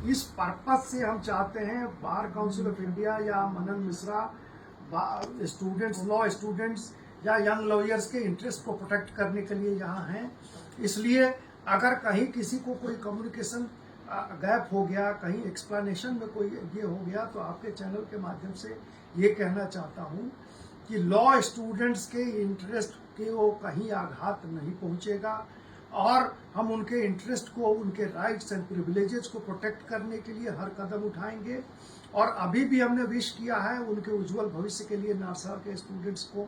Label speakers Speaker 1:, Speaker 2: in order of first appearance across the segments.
Speaker 1: इस पर्पज से हम चाहते हैं बार काउंसिल ऑफ इंडिया या मनन मिश्रा स्टूडेंट्स, लॉ स्टूडेंट्स या यंग लॉयर्स के इंटरेस्ट को प्रोटेक्ट करने के लिए यहाँ हैं। इसलिए अगर कहीं किसी को कोई कम्युनिकेशन गैप हो गया, कहीं एक्सप्लेनेशन में कोई ये हो गया, तो आपके चैनल के माध्यम से ये कहना चाहता हूँ कि लॉ स्टूडेंट्स के इंटरेस्ट के वो कहीं आघात नहीं पहुँचेगा और हम उनके इंटरेस्ट को, उनके राइट्स एंड प्रिविलेजेस को प्रोटेक्ट करने के लिए हर कदम उठाएंगे। और अभी भी हमने विश किया है उनके उज्जवल भविष्य के लिए नालसा के स्टूडेंट्स को,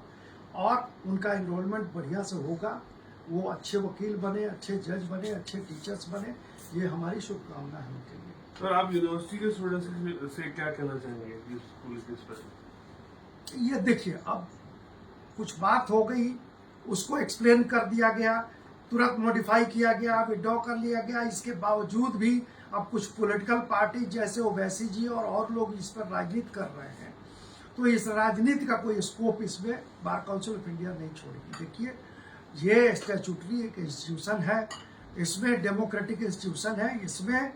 Speaker 1: और उनका एनरोलमेंट बढ़िया से होगा, वो अच्छे वकील बने, अच्छे जज बने, अच्छे टीचर्स बने, ये हमारी शुभकामना है उनके लिए।
Speaker 2: सर, आप यूनिवर्सिटी के स्टूडेंट्स से क्या कहना चाहेंगे इस स्कूल के स्पेशल?
Speaker 1: ये देखिए, अब कुछ बात हो गई, उसको एक्सप्लेन कर दिया गया, तुरंत मॉडिफाई किया गया, विड्रॉ कर लिया गया। इसके बावजूद भी अब कुछ पॉलिटिकल पार्टी जैसे ओवैसी जी और लोग इस पर राजनीति कर रहे हैं, तो इस राजनीति का कोई स्कोप इसमें बार काउंसिल ऑफ इंडिया नहीं छोड़ेगी। देखिए, ये स्टैट्यूटरी एक इंस्टीट्यूशन है, इसमें डेमोक्रेटिक इंस्टीट्यूशन है, इसमें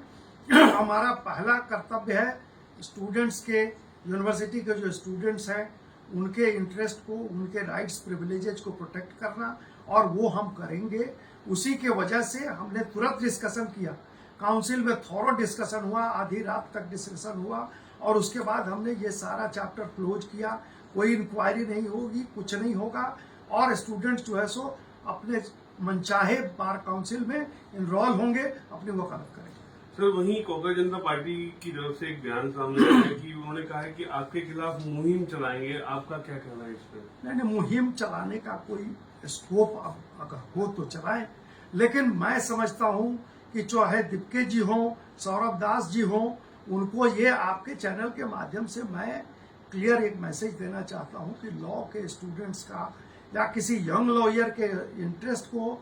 Speaker 1: हमारा पहला कर्तव्य है स्टूडेंट्स के, यूनिवर्सिटी के जो स्टूडेंट्स हैं उनके इंटरेस्ट को, उनके राइट्स प्रिविलेजेस को प्रोटेक्ट करना, और वो हम करेंगे। उसी के वजह से हमने तुरंत डिस्कशन किया, काउंसिल में थोरो डिस्कशन हुआ, आधी रात तक डिस्कशन हुआ, और उसके बाद हमने ये सारा चैप्टर क्लोज किया। कोई इंक्वायरी नहीं होगी, कुछ नहीं होगा, और स्टूडेंट्स जो है सो अपने मनचाहे बार काउंसिल में इनरोल होंगे, अपनी वकालत करेंगे।
Speaker 2: सर, वहीं कांग्रेस जनता पार्टी की तरफ से एक बयान सामने आया है कि उन्होंने कहा है कि आपके खिलाफ मुहिम चलाएंगे, आपका क्या कहना है इस पर?
Speaker 1: नहीं, मुहिम चलाने का कोई स्कोप अगर हो तो चलाएं, लेकिन मैं समझता हूं कि चाहे दिप्के जी हो, सौरभ दास जी हो, उनको ये आपके चैनल के माध्यम से मैं क्लियर एक मैसेज देना चाहता हूं कि लॉ के स्टूडेंट्स का या किसी यंग लॉयर के इंटरेस्ट को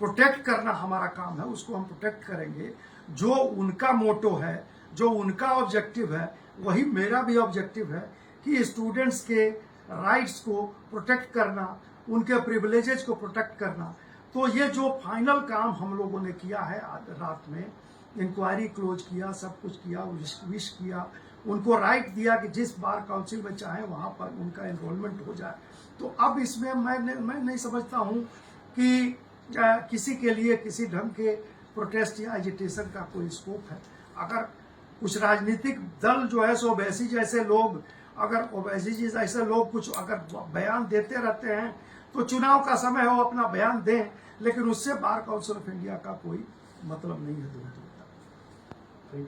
Speaker 1: प्रोटेक्ट करना हमारा काम है, उसको हम प्रोटेक्ट करेंगे। जो उनका मोटो है, जो उनका ऑब्जेक्टिव है, वही मेरा भी ऑब्जेक्टिव है कि स्टूडेंट्स के राइट्स को प्रोटेक्ट करना, उनके प्रिविलेजेस को प्रोटेक्ट करना। तो ये जो फाइनल काम हम लोगों ने किया है, रात में इंक्वायरी क्लोज किया, सब कुछ किया, विश किया, उनको राइट दिया कि जिस बार काउंसिल में चाहे वहां पर उनका एनरोलमेंट हो जाए। तो अब इसमें मैं नहीं समझता हूं कि किसी के लिए किसी ढंग के प्रोटेस्ट या एजिटेशन का कोई स्कोप है। अगर कुछ राजनीतिक दल जो है सो ओवैसी जैसे लोग, अगर ओवैसी जी जैसे लोग कुछ अगर बयान देते रहते हैं, तो चुनाव का समय हो अपना बयान दें, लेकिन उससे बार काउंसिल ऑफ इंडिया का कोई मतलब नहीं है।
Speaker 2: Thank you.